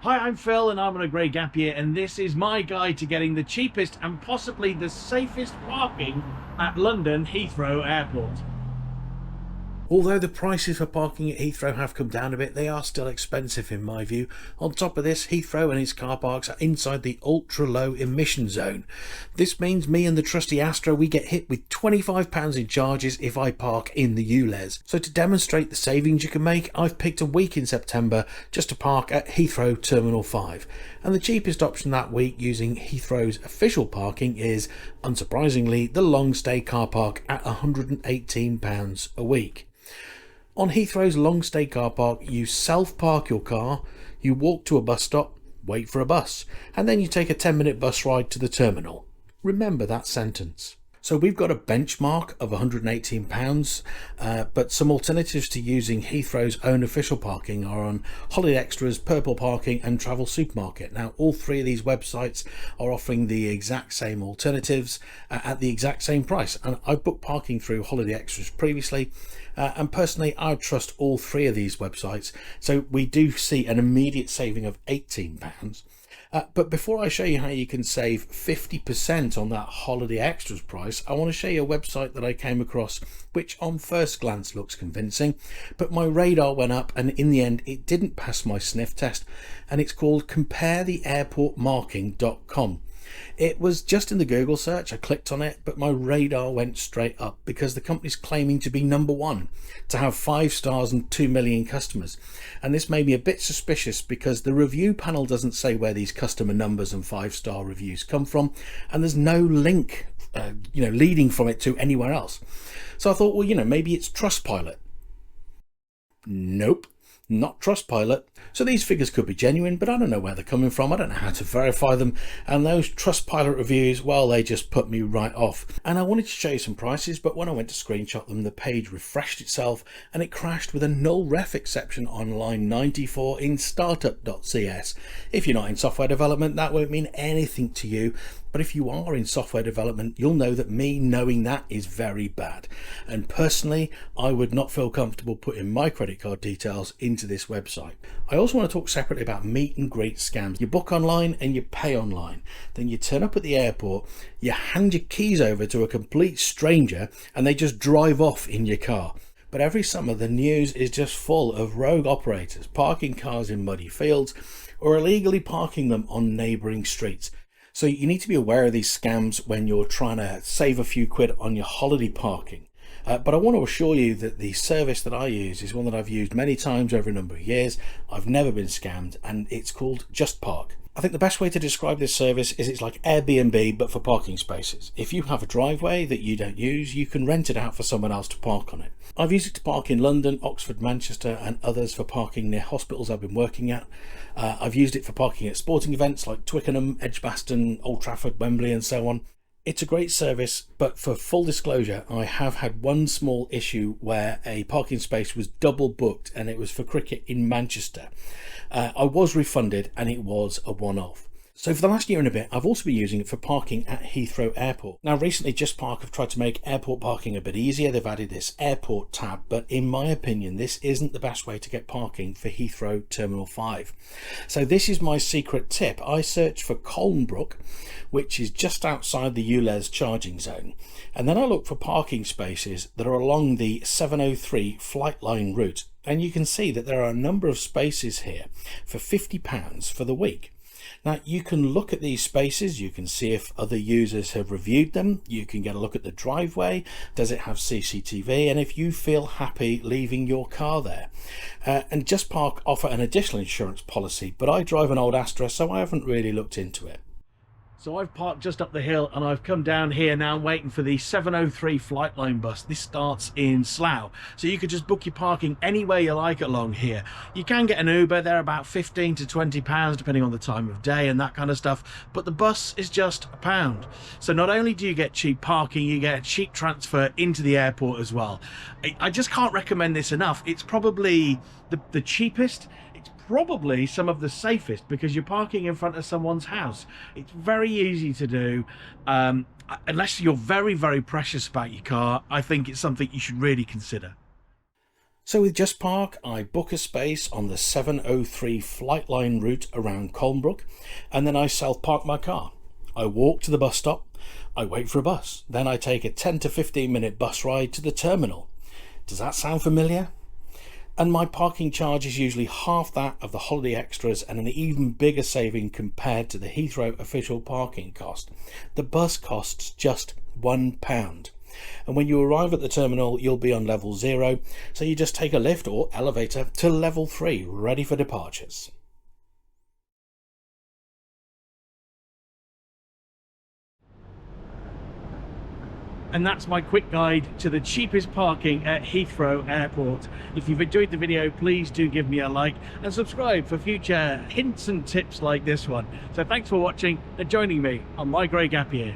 Hi, I'm Phil and I'm on a grey gap year, and this is my guide to getting the cheapest and possibly the safest parking at London Heathrow Airport. Although the prices for parking at Heathrow have come down a bit, they are still expensive in my view. On top of this, Heathrow and its car parks are inside the ultra low emission zone. This means me and the trusty Astra, we get hit with £25 in charges if I park in the ULEZ. So to demonstrate the savings you can make, I've picked a week in September just to park at Heathrow Terminal 5. And the cheapest option that week using Heathrow's official parking is, unsurprisingly, the long stay car park at £118 a week. On Heathrow's long stay car park, you self-park your car, you walk to a bus stop, wait for a bus, and then you take a 10-minute bus ride to the terminal. Remember that sentence. So we've got a benchmark of £118, but some alternatives to using Heathrow's own official parking are on Holiday Extra's, Purple Parking and Travel Supermarket. Now all three of these websites are offering the exact same alternatives at the exact same price, and I've booked parking through Holiday Extras previously, and personally I trust all three of these websites, so we do see an immediate saving of £18. But before I show you how you can save 50% on that Holiday Extras price, I want to show you a website that I came across which on first glance looks convincing, but my radar went up and in the end it didn't pass my sniff test, and it's called comparetheairportmarking.com. It was just in the Google search, I clicked on it, but my radar went straight up because the company's claiming to be #1, to have 5 stars and 2 million customers. And this made me a bit suspicious because the review panel doesn't say where these customer numbers and 5-star reviews come from, and there's no link leading from it to anywhere else. So I thought, well, maybe it's Trustpilot. Nope. Not Trustpilot. So these figures could be genuine, but I don't know where they're coming from. I don't know how to verify them. And those Trustpilot reviews, well, they just put me right off. And I wanted to show you some prices, but when I went to screenshot them, the page refreshed itself and it crashed with a null ref exception on line 94 in startup.cs. If you're not in software development, that won't mean anything to you. But if you are in software development, you'll know that me knowing that is very bad. And personally, I would not feel comfortable putting my credit card details into this website. I also want to talk separately about meet and greet scams. You book online and you pay online. Then you turn up at the airport, you hand your keys over to a complete stranger and they just drive off in your car. But every summer the news is just full of rogue operators parking cars in muddy fields or illegally parking them on neighbouring streets. So you need to be aware of these scams when you're trying to save a few quid on your holiday parking. But I want to assure you that the service that I use is one that I've used many times over a number of years. I've never been scammed, and it's called Just Park. I think the best way to describe this service is it's like Airbnb but for parking spaces. If you have a driveway that you don't use, you can rent it out for someone else to park on it. I've used it to park in London, Oxford, Manchester and others for parking near hospitals I've been working at. I've used it for parking at sporting events like Twickenham, Edgbaston, Old Trafford, Wembley and so on. It's a great service, but for full disclosure, I have had one small issue where a parking space was double booked and it was for cricket in Manchester. I was refunded and it was a one-off. So for the last year and a bit, I've also been using it for parking at Heathrow Airport. Now recently Just Park have tried to make airport parking a bit easier. They've added this airport tab, but in my opinion, this isn't the best way to get parking for Heathrow Terminal 5. So this is my secret tip. I searched for Colnbrook, which is just outside the ULEZ charging zone. And then I looked for parking spaces that are along the 703 FLIGHTLINE route. And you can see that there are a number of spaces here for £50 for the week. Now you can look at these spaces, you can see if other users have reviewed them, you can get a look at the driveway, does it have CCTV, and if you feel happy leaving your car there. And Just Park offer an additional insurance policy, but I drive an old Astra so I haven't really looked into it. So I've parked just up the hill and I've come down here now waiting for the 703 Flightline bus. This starts in Slough. So you could just book your parking anywhere you like along here. You can get an Uber, they're about £15 to £20 depending on the time of day and that kind of stuff. But the bus is just £1. So not only do you get cheap parking, you get a cheap transfer into the airport as well. I just can't recommend this enough. It's probably the cheapest. Probably some of the safest because you're parking in front of someone's house. It's very easy to do. Unless you're very, very precious about your car, I think it's something you should really consider. So with Just Park, I book a space on the 703 FLIGHTLINE route around Colnbrook, and then I self-park my car. I walk to the bus stop, I wait for a bus, then I take a 10 to 15 minute bus ride to the terminal. Does that sound familiar? And my parking charge is usually half that of the holiday extras and an even bigger saving compared to the Heathrow official parking cost. The bus costs just £1. And when you arrive at the terminal, you'll be on level 0, so you just take a lift or elevator to level 3, ready for departures. And that's my quick guide to the cheapest parking at Heathrow Airport. If you've enjoyed the video, please do give me a like and subscribe for future hints and tips like this one. So thanks for watching and joining me on my grey gap year.